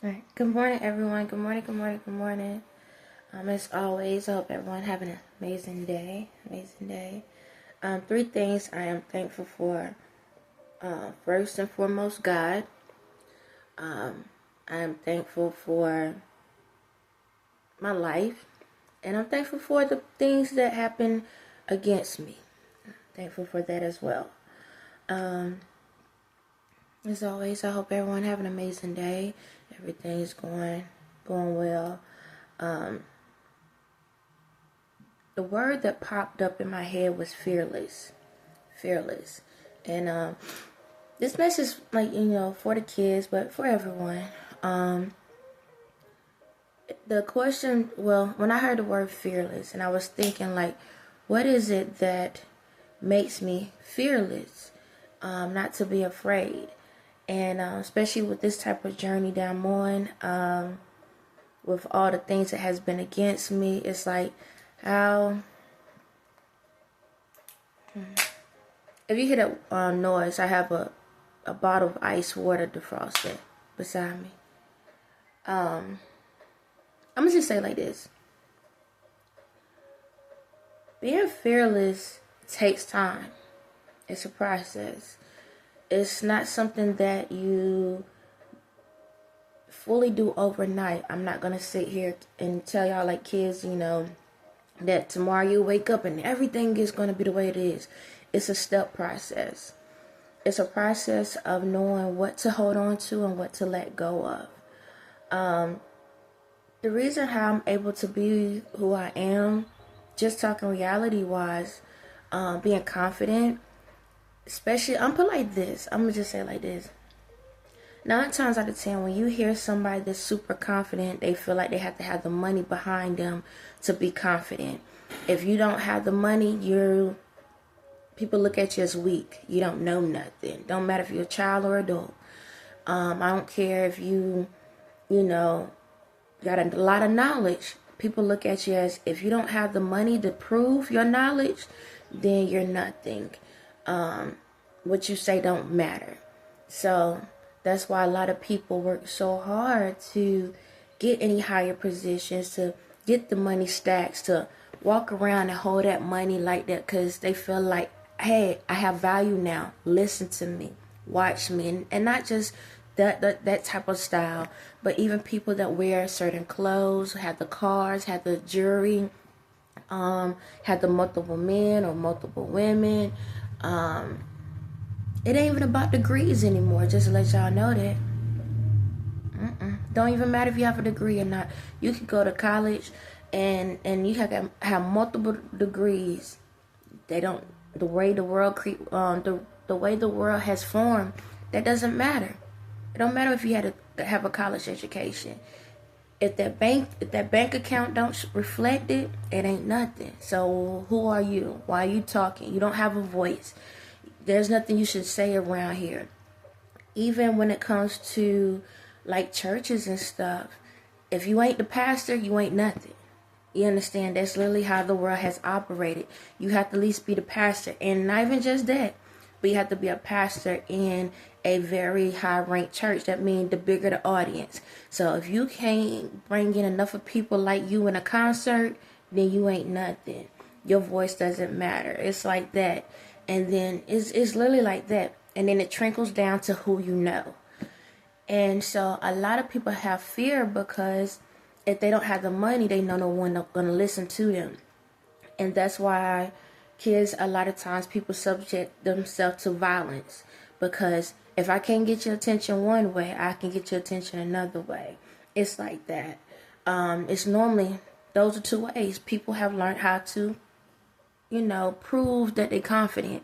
All right. Good morning, everyone. Good morning, good morning, good morning. As always, I hope everyone having an amazing day. Amazing day. Three things I am thankful for. First and foremost, God. I am thankful for my life. And I'm thankful for the things that happen against me. Thankful for that as well. As always, I hope everyone have an amazing day. Everything is going well. The word that popped up in my head was fearless. Fearless. And this message, for the kids, but for everyone. The question, when I heard the word fearless, and I was thinking, what is it that makes me fearless? Not to be afraid. And especially with this type of journey that I'm on, with all the things that has been against me, it's like how... If you hear that noise, I have a bottle of ice water defrosted beside me. I'm going to just say it like this. Being fearless takes time. It's a process. It's not something that you fully do overnight. I'm not going to sit here and tell y'all like kids, that tomorrow you wake up and everything is going to be the way it is. It's a step process. It's a process of knowing what to hold on to and what to let go of. The reason how I'm able to be who I am, just talking reality-wise, being confident, especially, I'm put like this. I'm going to just say it like this. 9 times out of 10, when you hear somebody that's super confident, they feel like they have to have the money behind them to be confident. If you don't have the money, people look at you as weak. You don't know nothing. Don't matter if you're a child or adult. I don't care if you got a lot of knowledge. People look at you as, if you don't have the money to prove your knowledge, then you're nothing. What you say don't matter. So that's why a lot of people work so hard to get any higher positions, to get the money stacks, to walk around and hold that money like that, because they feel like, hey, I have value now. Listen to me. Watch me. And not just that type of style, but even people that wear certain clothes, have the cars, have the jewelry, have the multiple men or multiple women. It ain't even about degrees anymore, just to let y'all know that. Don't even matter if you have a degree or not. You could go to college and you have multiple degrees. They don't, the way the world the way the world has formed, that doesn't matter. It don't matter if you had to have a college education. If that bank account don't reflect it, it ain't nothing. So who are you? Why are you talking? You don't have a voice. There's nothing you should say around here. Even when it comes to like churches and stuff, if you ain't the pastor, you ain't nothing. You understand? That's literally how the world has operated. You have to at least be the pastor. And not even just that, but you have to be a pastor in a very high-ranked church. That means the bigger the audience. So if you can't bring in enough of people like you in a concert, then you ain't nothing. Your voice doesn't matter. It's like that. And then it's literally like that. And then it trickles down to who you know. And so a lot of people have fear because if they don't have the money, they know no one going to listen to them. And that's why kids, a lot of times people subject themselves to violence. Because if I can't get your attention one way, I can get your attention another way. It's like that. It's normally, those are 2 ways. People have learned how to, prove that they're confident.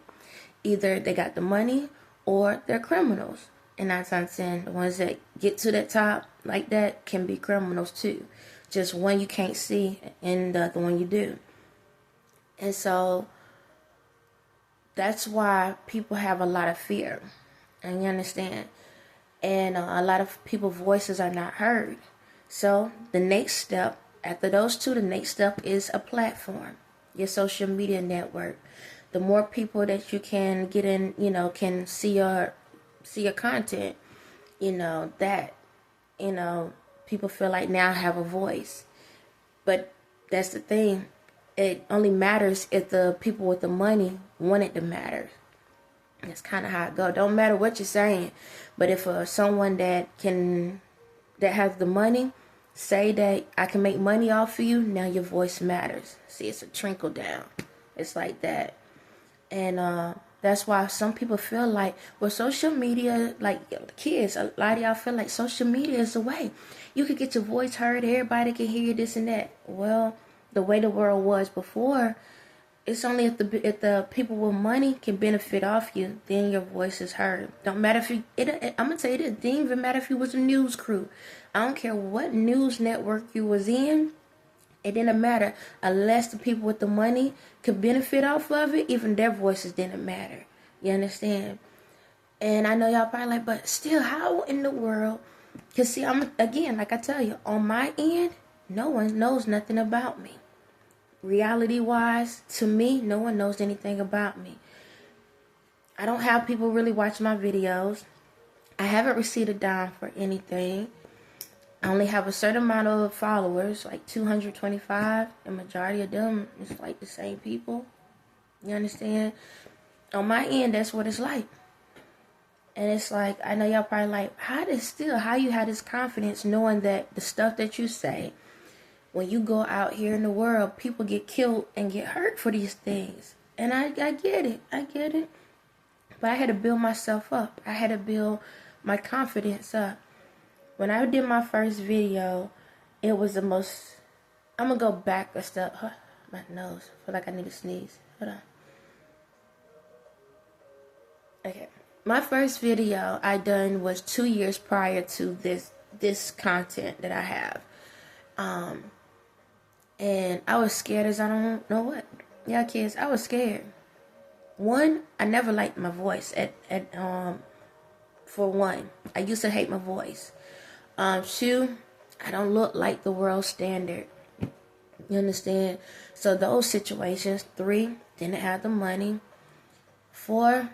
Either they got the money or they're criminals. And 9 times 10, the ones that get to that top like that can be criminals too. Just one you can't see and the other one you do. And so that's why people have a lot of fear. And you understand? And a lot of people's voices are not heard. So the next step, after those 2, the next step is a platform. Your social media network. The more people that you can get in, can see your content, that you know, people feel like now I have a voice. But that's the thing. It only matters if the people with the money want it to matter. That's kind of how it go. Don't matter what you're saying, but if someone that has the money say that I can make money off of you, now your voice matters. See, it's a trickle down. It's like that, and that's why some people feel like, well, social media, like kids, a lot of y'all feel like social media is the way you could get your voice heard. Everybody can hear you, this and that. Well, the way the world was before, it's only if the people with money can benefit off you, then your voice is heard. Don't matter if I'm gonna tell you this. It didn't even matter if you was a news crew. I don't care what news network you was in. It didn't matter unless the people with the money could benefit off of it. Even their voices didn't matter. You understand? And I know y'all probably like, but still, how in the world? Cause see, again, like I tell you, on my end, no one knows nothing about me. Reality-wise, to me, no one knows anything about me. I don't have people really watch my videos. I haven't received a dime for anything. I only have a certain amount of followers, like 225, and majority of them is like the same people. You understand? On my end, that's what it's like. And it's like, I know y'all probably like, how you have this confidence knowing that the stuff that you say, when you go out here in the world, people get killed and get hurt for these things. And I get it. But I had to build myself up. I had to build my confidence up. When I did my first video, it was the most... I'm going to go back a step. My nose. I feel like I need to sneeze. Hold on. Okay. My first video I done was 2 years prior to this content that I have. And I was scared as I don't know what. Yeah, kids, I was scared. One, I never liked my voice. For one, I used to hate my voice. Two, I don't look like the world standard. You understand? So those situations. 3, didn't have the money. 4,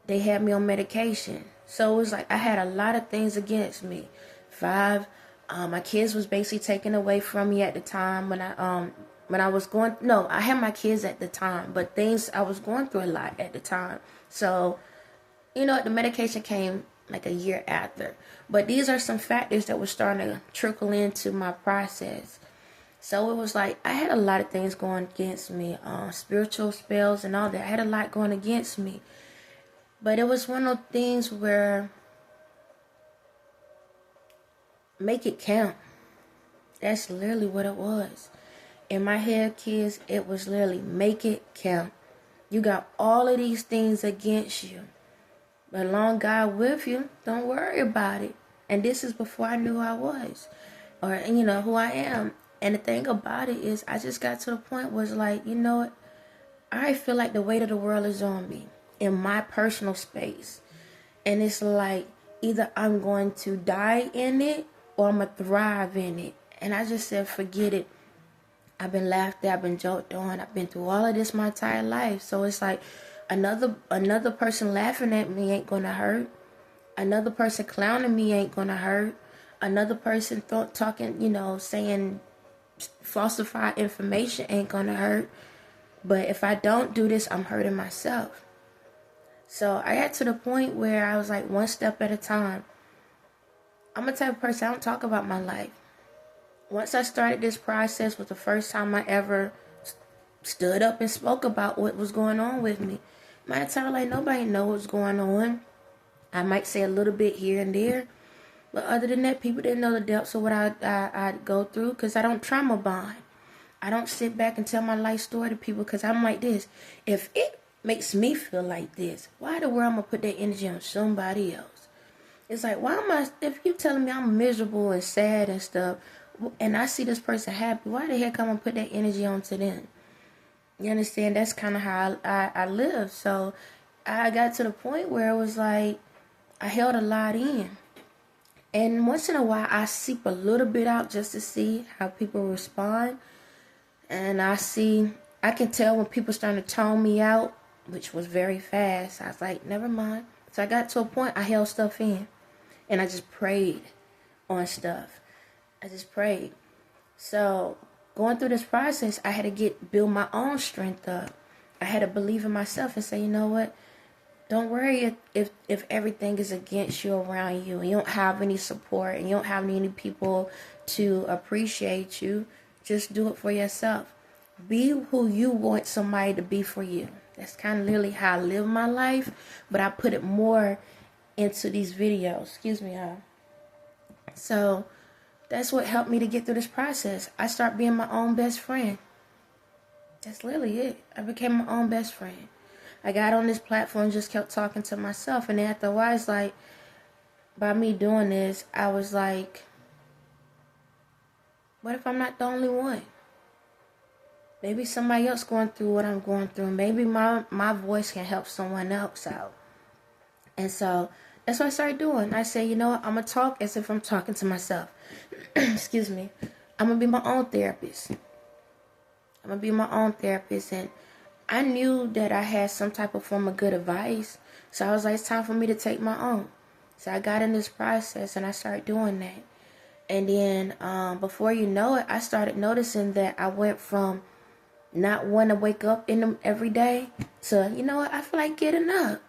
they had me on medication. So it was like I had a lot of things against me. 5, my kids was basically taken away from me at the time when I was going. No, I had my kids at the time, but I was going through a lot at the time. So, you know, the medication came like a year after. But these are some factors that were starting to trickle into my process. So it was like I had a lot of things going against me, spiritual spells and all that. I had a lot going against me. But it was one of those things where make it count. That's literally what it was. In my head, kids, it was literally make it count. You got all of these things against you. But long God with you, don't worry about it. And this is before I knew who I was. Or, you know, who I am. And the thing about it is I just got to the point where it's like, you know what? I feel like the weight of the world is on me. In my personal space. And it's like either I'm going to die in it or I'm going to thrive in it. And I just said, forget it. I've been laughed at, I've been joked on, I've been through all of this my entire life. So it's like another person laughing at me ain't gonna hurt. Another person clowning me ain't gonna hurt. Another person talking, you know, saying falsified information ain't gonna hurt. But if I don't do this, I'm hurting myself. So I got to the point where I was like, one step at a time. I'm a type of person, I don't talk about my life. Once I started this process was the first time I ever stood up and spoke about what was going on with me. My entire life, nobody knows what's going on. I might say a little bit here and there. But other than that, people didn't know the depths of what I'd go through because I don't trauma bond. I don't sit back and tell my life story to people because I'm like this. If it makes me feel like this, why the world I'm going to put that energy on somebody else? It's like, if you telling me I'm miserable and sad and stuff, and I see this person happy, why the heck I'm going to put that energy onto them? You understand? That's kind of how I live. So I got to the point where it was like I held a lot in. And once in a while, I seep a little bit out just to see how people respond. And I can tell when people starting to tone me out, which was very fast. I was like, never mind. So I got to a point, I held stuff in. And I just prayed. on stuff. I just prayed. So going through this process, I had to build my own strength up. I had to believe in myself and say, you know what? Don't worry if everything is against you around you and you don't have any support and you don't have any people to appreciate you. Just do it for yourself. Be who you want somebody to be for you. That's kind of literally how I live my life, but I put it more into these videos. Excuse me, y'all. So that's what helped me to get through this process. I started being my own best friend. That's literally it. I became my own best friend. I got on this platform and just kept talking to myself. And then after a while, it's like, by me doing this, I was like, what if I'm not the only one? Maybe somebody else going through what I'm going through. Maybe my voice can help someone else out. And so that's what I started doing. I said, you know what? I'm going to talk as if I'm talking to myself. Excuse me. I'm going to be my own therapist. And I knew that I had some type of form of good advice. So I was like, it's time for me to take my own. So I got in this process and I started doing that. And then before you know it, I started noticing that I went from not wanting to wake up every day to, you know what, I feel like getting up.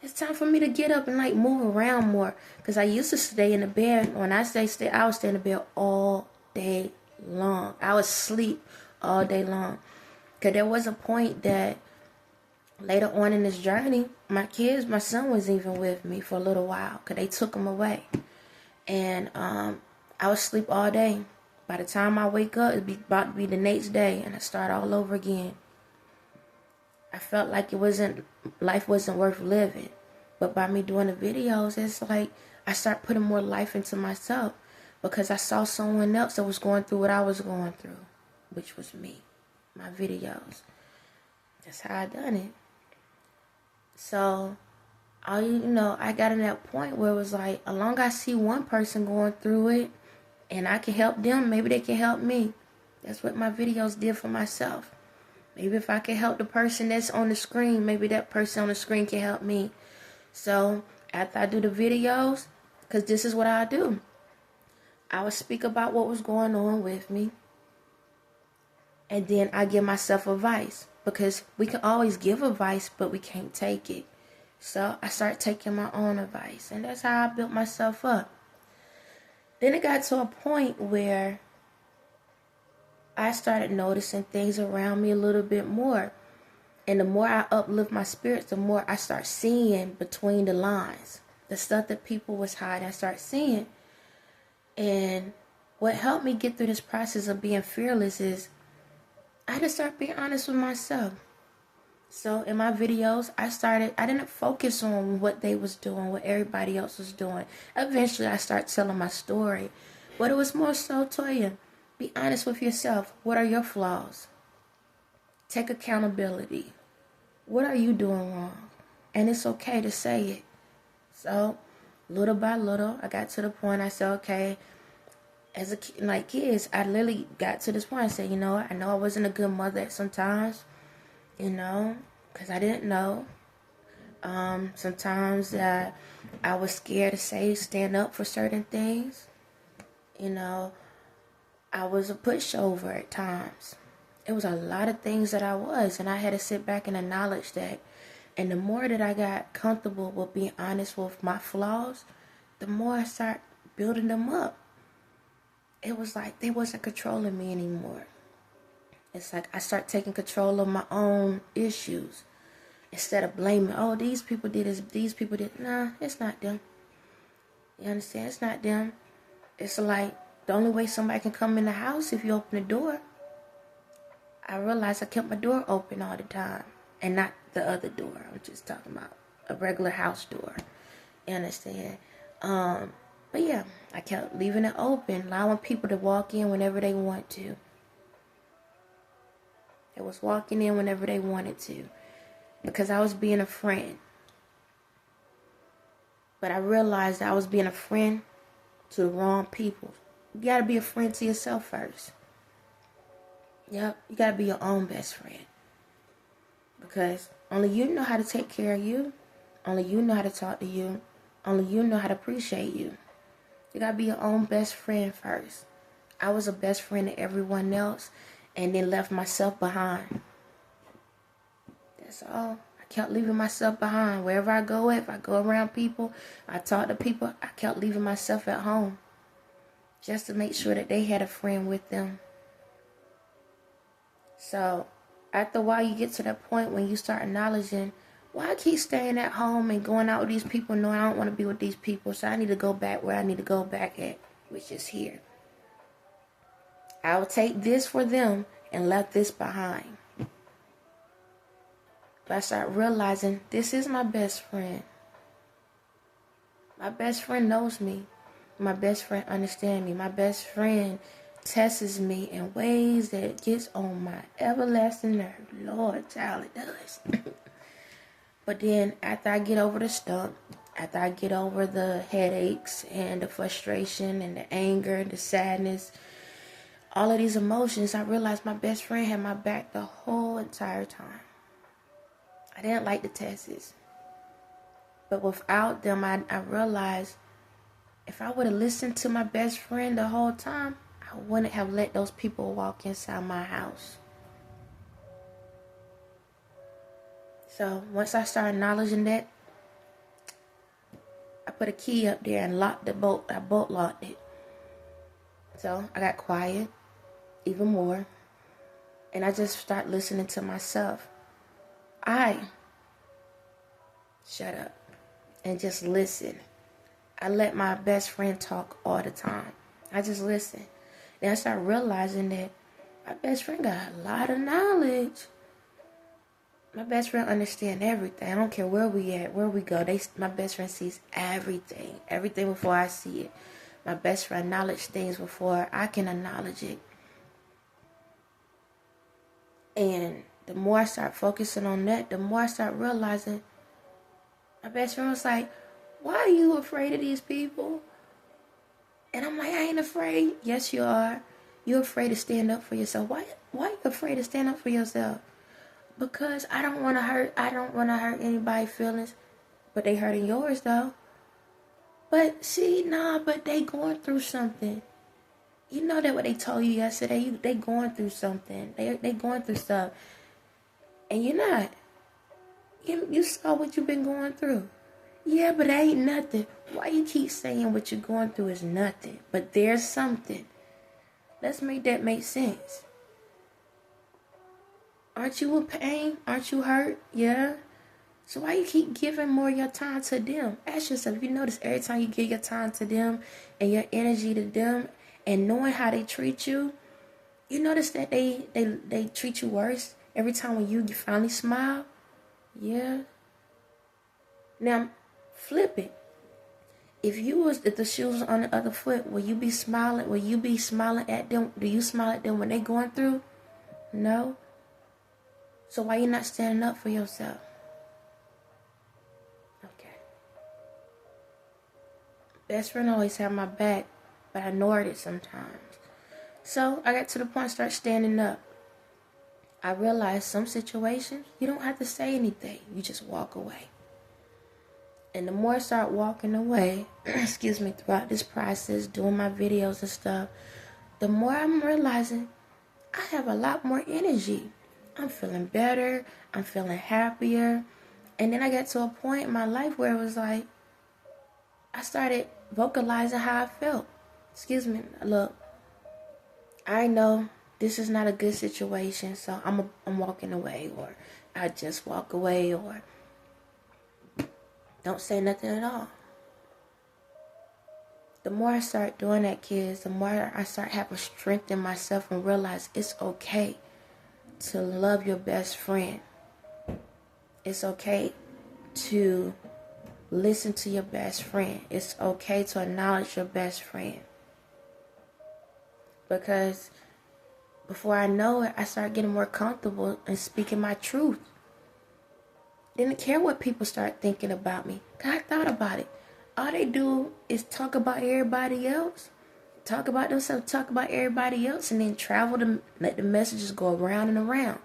It's time for me to get up and like move around more. Because I used to stay in the bed. When I say stay, I would stay in the bed all day long. I would sleep all day long. Because there was a point that later on in this journey, my son was even with me for a little while. Because they took him away. And I would sleep all day. By the time I wake up, it'd be about to be the next day. And I start all over again. I felt like life wasn't worth living. But by me doing the videos, it's like I start putting more life into myself. Because I saw someone else that was going through what I was going through. Which was me. My videos. That's how I done it. So, I got in that point where it was like, as long as I see one person going through it, and I can help them, maybe they can help me. That's what my videos did for myself. Maybe if I can help the person that's on the screen, maybe that person on the screen can help me. So, after I do the videos, because this is what I do. I would speak about what was going on with me. And then I give myself advice. Because we can always give advice, but we can't take it. So I start taking my own advice. And that's how I built myself up. Then it got to a point where I started noticing things around me a little bit more. And the more I uplift my spirits, the more I start seeing between the lines. The stuff that people was hiding, I start seeing. And what helped me get through this process of being fearless is I had to start being honest with myself. So in my videos, I didn't focus on what they was doing, what everybody else was doing. Eventually, I started telling my story. But it was more so, Toya, be honest with yourself. What are your flaws? Take accountability. What are you doing wrong? And it's okay to say it. So, little by little, I got to the point I said, okay, as a kid, like kids, I literally got to this point. I said, I know I wasn't a good mother sometimes, because I didn't know. Sometimes I was scared to stand up for certain things. I was a pushover at times. It was a lot of things that I was, and I had to sit back and acknowledge that. And the more that I got comfortable with being honest with my flaws, the more I start building them up. It was like they wasn't controlling me anymore. It's like I start taking control of my own issues. Instead of blaming, these people did this, these people did. Nah, it's not them. You understand? It's not them. It's like the only way somebody can come in the house if you open the door. I realized I kept my door open all the time. And not the other door. I'm just talking about a regular house door. You understand? But yeah, I kept leaving it open, allowing people to walk in whenever they want to. They was walking in whenever they wanted to. Because I was being a friend. But I realized I was being a friend to the wrong people. You gotta be a friend to yourself first. Yep, you gotta be your own best friend. Because only you know how to take care of you. Only you know how to talk to you. Only you know how to appreciate you. You gotta be your own best friend first. I was a best friend to everyone else and then left myself behind. That's all. I kept leaving myself behind. Wherever I go, if I go around people, I talk to people, I kept leaving myself at home. Just to make sure that they had a friend with them. So, after a while, you get to that point when you start acknowledging, why I keep staying at home and going out with these people? No, I don't want to be with these people, so I need to go back where I need to go back at, which is here. I will take this for them and left this behind. But I start realizing this is my best friend. My best friend knows me. My best friend understands me. My best friend tests me in ways that gets on my everlasting nerve. Lord, child, it does. But then after I get over the stump, after I get over the headaches and the frustration and the anger and the sadness, all of these emotions, I realized my best friend had my back the whole entire time. I didn't like the tests. But without them, I realized if I would have listened to my best friend the whole time, I wouldn't have let those people walk inside my house. So once I started acknowledging that, I put a key up there and locked the bolt. I bolt locked it. So I got quiet even more. And I just started listening to myself. I shut up and just listen. I let my best friend talk all the time. I just listen. Then I started realizing that my best friend got a lot of knowledge. My best friend understands everything. I don't care where we at, where we go. My best friend sees everything. Everything before I see it. My best friend acknowledges things before I can acknowledge it. And the more I start focusing on that, the more I start realizing my best friend was like, why are you afraid of these people? And I'm like, I ain't afraid. Yes, you are. You're afraid to stand up for yourself. Why are you afraid to stand up for yourself? Because I don't want to hurt anybody's feelings. But they hurting yours, though. But see, but they going through something. You know that what they told you yesterday. They going through something. They going through stuff. And you're not. You saw what you've been going through. Yeah, but it ain't nothing. Why you keep saying what you're going through is nothing? But there's something. Let's make that make sense. Aren't you in pain? Aren't you hurt? Yeah. So why you keep giving more of your time to them? Ask yourself, you notice every time you give your time to them and your energy to them and knowing how they treat you, you notice that they treat you worse every time when you finally smile? Yeah. Now, flip it. If the shoes was on the other foot, will you be smiling? Will you be smiling at them? Do you smile at them when they going through? No. So why you not standing up for yourself? Okay. Best friend always had my back, but I ignored it sometimes. So I got to the point I start standing up. I realized some situations, you don't have to say anything. You just walk away. And the more I start walking away, throughout this process, doing my videos and stuff, the more I'm realizing I have a lot more energy. I'm feeling better. I'm feeling happier. And then I got to a point in my life where it was like, I started vocalizing how I felt. Look, I know this is not a good situation, so I'm walking away, or I just walk away, or don't say nothing at all. The more I start doing that, kids, the more I start having strength in myself and realize it's okay to love your best friend. It's okay to listen to your best friend. It's okay to acknowledge your best friend. Because before I know it, I start getting more comfortable in speaking my truth. Didn't care what people start thinking about me. I thought about it. All they do is talk about everybody else. Talk about themselves, talk about everybody else, and then travel to let the messages go around and around.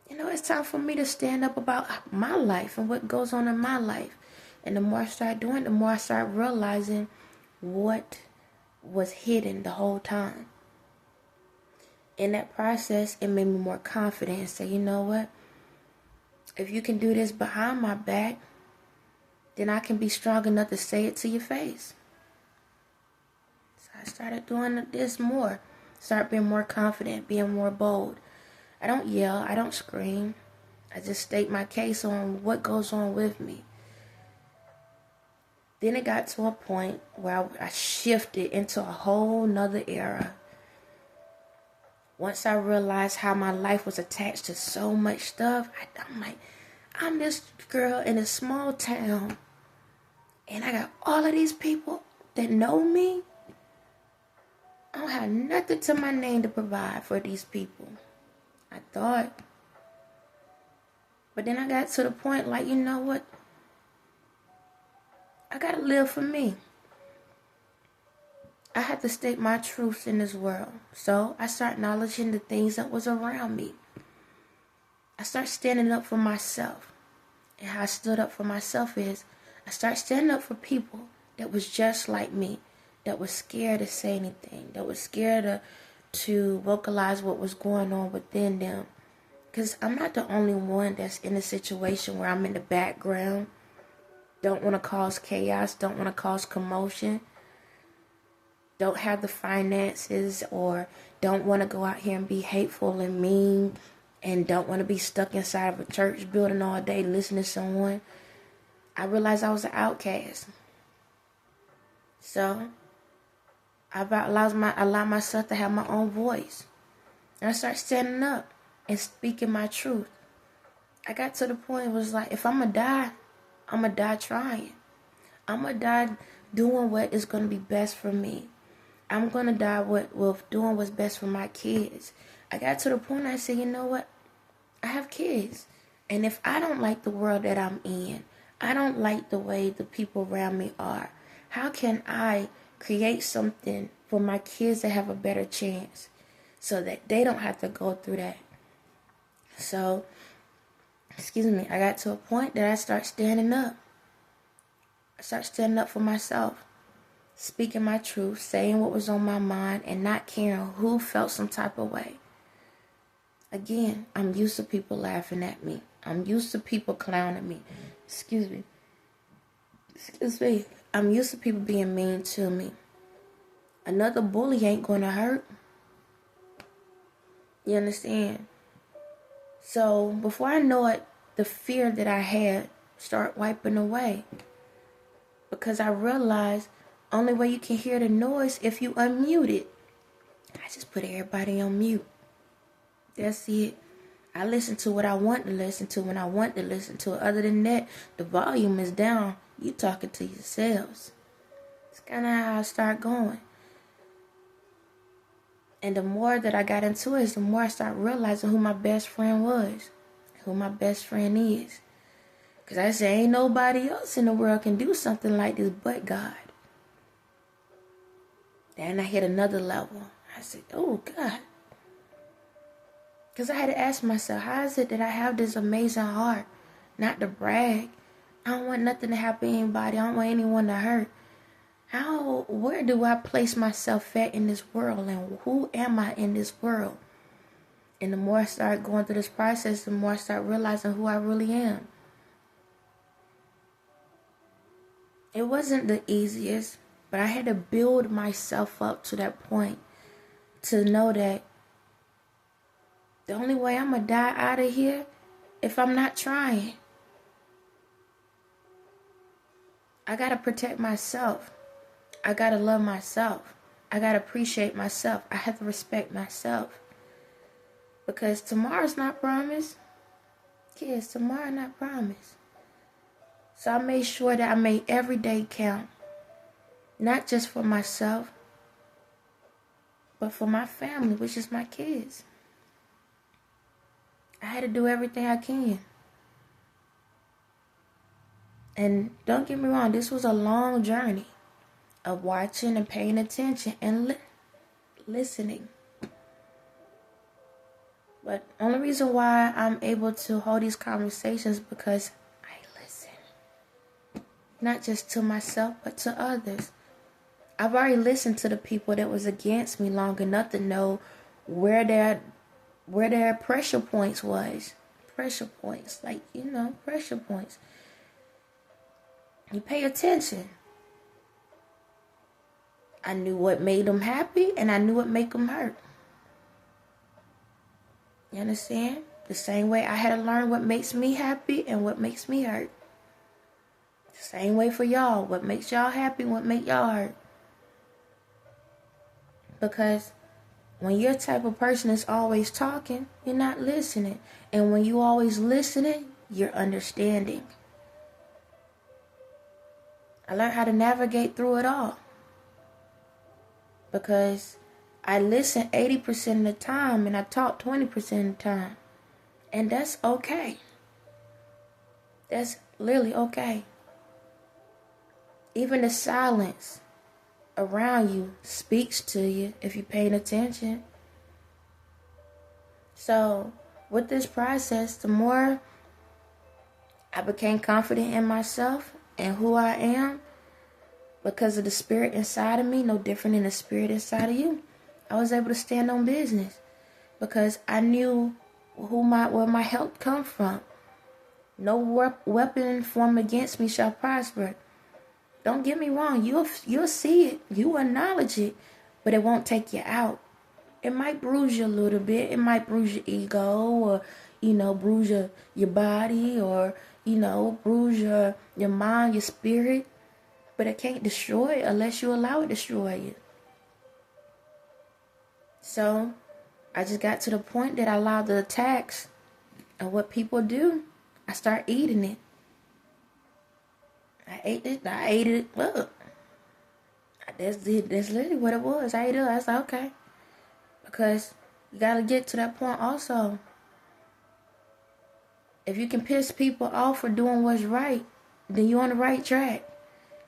You know, it's time for me to stand up about my life and what goes on in my life. And the more I start doing it, the more I start realizing what was hidden the whole time. In that process, it made me more confident and say, you know what? If you can do this behind my back, then I can be strong enough to say it to your face. So I started doing this more. Start being more confident, being more bold. I don't yell, I don't scream. I just state my case on what goes on with me. Then it got to a point where I shifted into a whole nother era. Once I realized how my life was attached to so much stuff, I'm like, I'm this girl in a small town, and I got all of these people that know me. I don't have nothing to my name to provide for these people. I thought. But then I got to the point like, you know what? I gotta live for me. I had to state my truths in this world. So I start acknowledging the things that was around me. I start standing up for myself. And how I stood up for myself is, I start standing up for people that was just like me, that was scared to say anything, that was scared to vocalize what was going on within them. Because I'm not the only one that's in a situation where I'm in the background, don't want to cause chaos, don't want to cause commotion, don't have the finances, or don't want to go out here and be hateful and mean, and don't want to be stuck inside of a church building all day listening to someone. I realized I was an outcast. So I allow myself to have my own voice. And I started standing up and speaking my truth. I got to the point it was like, if I'm going to die, I'm going to die trying. I'm going to die doing what is going to be best for me. I'm going to die with doing what's best for my kids. I got to the point I said, you know what? I have kids. And if I don't like the world that I'm in, I don't like the way the people around me are, how can I create something for my kids to have a better chance so that they don't have to go through that? So, I got to a point that I start standing up. I start standing up for myself, speaking my truth, saying what was on my mind, and not caring who felt some type of way. Again, I'm used to people laughing at me. I'm used to people clowning me. Excuse me. I'm used to people being mean to me. Another bully ain't gonna hurt. You understand? So before I know it, the fear that I had start wiping away. Because I realized only way you can hear the noise if you unmute it. I just put everybody on mute. That's it. I listen to what I want to listen to when I want to listen to it. Other than that, the volume is down. You talking to yourselves. It's kind of how I start going. And the more that I got into it, the more I start realizing who my best friend was. Who my best friend is. Because I said, ain't nobody else in the world can do something like this but God. Then I hit another level. I said, oh God. Because I had to ask myself, how is it that I have this amazing heart? Not to brag. I don't want nothing to happen to anybody. I don't want anyone to hurt. Where do I place myself at in this world? And who am I in this world? And the more I start going through this process, the more I start realizing who I really am. It wasn't the easiest, but I had to build myself up to that point to know that the only way I'm going to die out of here if I'm not trying. I got to protect myself. I got to love myself. I got to appreciate myself. I have to respect myself. Because tomorrow's not promised. Kids, tomorrow not promised. So I made sure that I made every day count. Not just for myself, but for my family, which is my kids. I had to do everything I can. And don't get me wrong, this was a long journey of watching and paying attention and listening. But only reason why I'm able to hold these conversations because I listen. not just to myself, but to others. I've already listened to the people that was against me long enough to know where their pressure points was. Pressure points, like, pressure points. You pay attention. I knew what made them happy, and I knew what made them hurt. You understand? The same way I had to learn what makes me happy and what makes me hurt. The same way for y'all. What makes y'all happy, what makes y'all hurt. Because when you're the type of person that's always talking, you're not listening. And when you always listening, you're understanding. I learned how to navigate through it all. Because I listen 80% of the time and I talk 20% of the time. And that's okay. That's literally okay. Even the silence around you speaks to you if you're paying attention. So with this process, the more I became confident in myself and who I am, because of the spirit inside of me, no different than the spirit inside of you, I was able to stand on business because I knew where my help come from. No weapon formed against me shall prosper. Don't get me wrong, you'll see it, you acknowledge it, but it won't take you out. It might bruise you a little bit. It might bruise your ego, or bruise your body, or bruise your mind, your spirit. But it can't destroy it unless you allow it to destroy you. So I just got to the point that I allowed the attacks and what people do. I start eating it. I ate it up. That's literally what it was. I ate it up. I was like, okay. Because you got to get to that point also. If you can piss people off for doing what's right, then you're on the right track.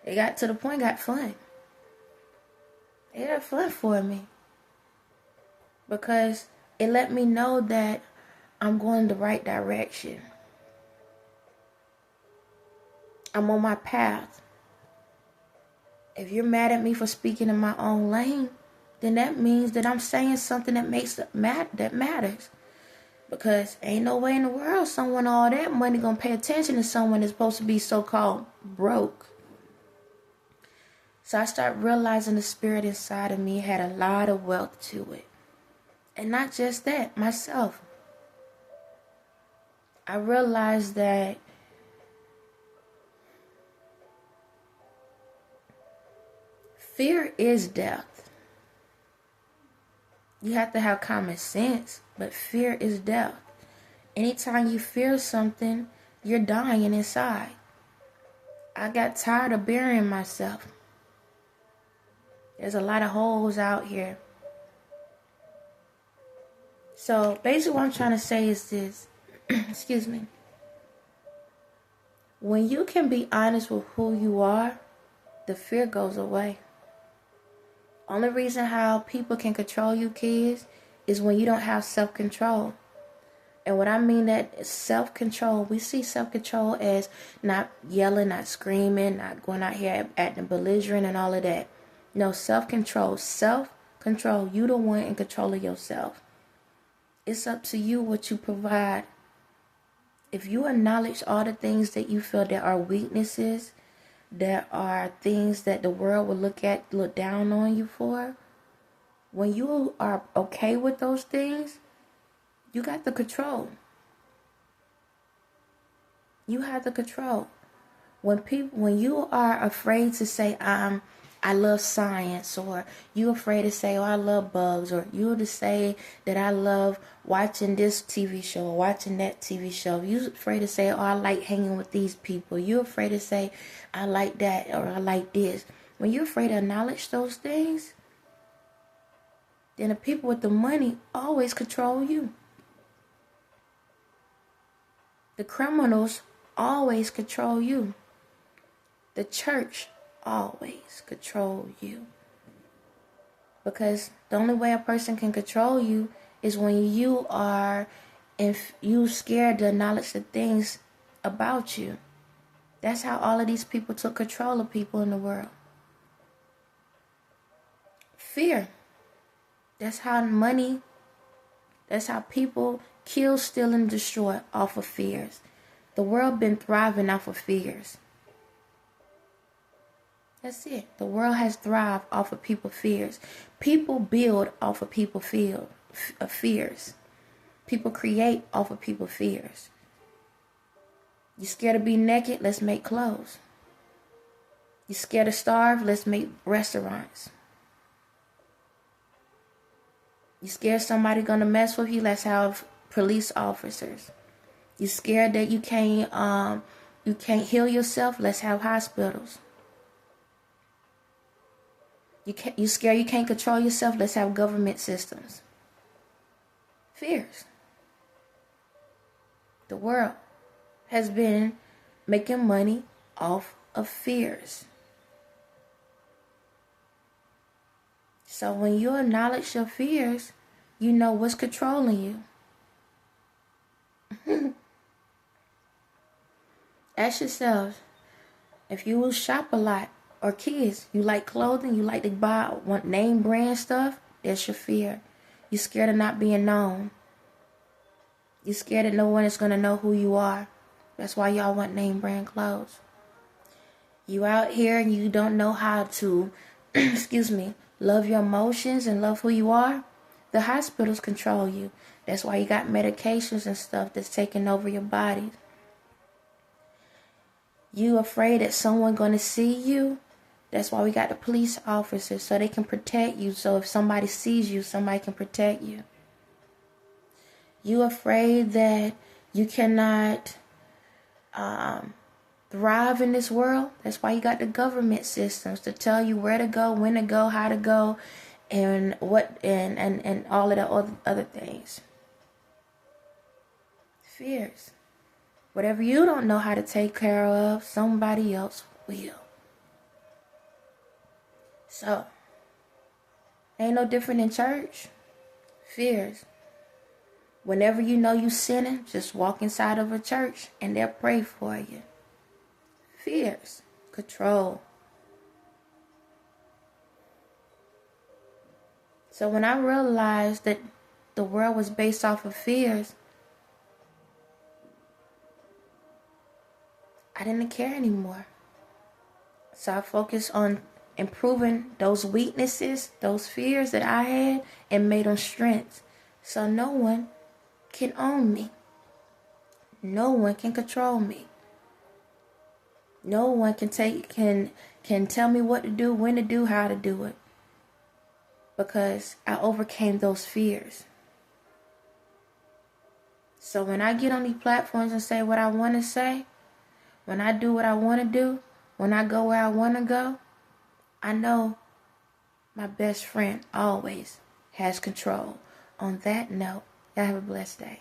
It got to the point, got fun. It got fun for me. Because it let me know that I'm going the right direction. I'm on my path. If you're mad at me for speaking in my own lane, then that means that I'm saying something that matters. Because ain't no way in the world someone all that money gonna pay attention to someone that's supposed to be so-called broke. So I started realizing the spirit inside of me had a lot of wealth to it. And not just that, myself. I realized that fear is death. You have to have common sense, but fear is death. Anytime you fear something, you're dying inside. I got tired of burying myself. There's a lot of holes out here. So basically what I'm trying to say is this. Excuse me. When you can be honest with who you are, the fear goes away. Only reason how people can control you, kids, is when you don't have self-control. And what I mean that is self-control, we see self-control as not yelling, not screaming, not going out here acting belligerent and all of that. No, self-control. Self-control. You the one in control of yourself. It's up to you what you provide. If you acknowledge all the things that you feel that are weaknesses, that are things that the world will look down on you for, when you are okay with those things, you got the control. You have the control. When you are afraid to say I love science, or you afraid to say, oh, I love bugs, or you to say that I love watching this TV show or watching that TV show. You afraid to say, oh, I like hanging with these people. You afraid to say, I like that, or I like this. When you're afraid to acknowledge those things, then the people with the money always control you. The criminals always control you. The church always control you. Because the only way a person can control you is when you are, if you scared to acknowledge the things about you. That's how all of these people took control of people in the world. Fear. That's how people kill, steal, and destroy off of fears. The world been thriving off of fears. That's it. The world has thrived off of people's fears. People build off of people's fears. People create off of people's fears. You scared to be naked? Let's make clothes. You scared to starve? Let's make restaurants. You scared somebody gonna mess with you? Let's have police officers. You scared that you can't heal yourself? Let's have hospitals. You scared you can't control yourself? Let's have government systems. Fears. The world has been making money off of fears. So when you acknowledge your fears, you know what's controlling you. Ask yourself, if you will shop a lot, or kids, you like clothing, you like to buy name brand stuff, that's your fear. You're scared of not being known. You're scared that no one is going to know who you are. That's why y'all want name brand clothes. You out here and you don't know how to, love your emotions and love who you are. The hospitals control you. That's why you got medications and stuff that's taking over your body. You afraid that someone going to see you. That's why we got the police officers, so they can protect you. So if somebody sees you, somebody can protect you. You afraid that you cannot thrive in this world. That's why you got the government systems to tell you where to go, when to go, how to go, and what and all of the other things. Fears. Whatever you don't know how to take care of, somebody else will. So, ain't no different in church. Fears. Whenever you know you sinning, just walk inside of a church and they'll pray for you. Fears. Control. So when I realized that the world was based off of fears, I didn't care anymore. So I focused on improving those weaknesses, those fears that I had, and made them strengths. So no one can own me. No one can control me. No one can tell me what to do, when to do, how to do it. Because I overcame those fears. So when I get on these platforms and say what I want to say, when I do what I want to do, when I go where I want to go, I know my best friend always has control. On that note, y'all have a blessed day.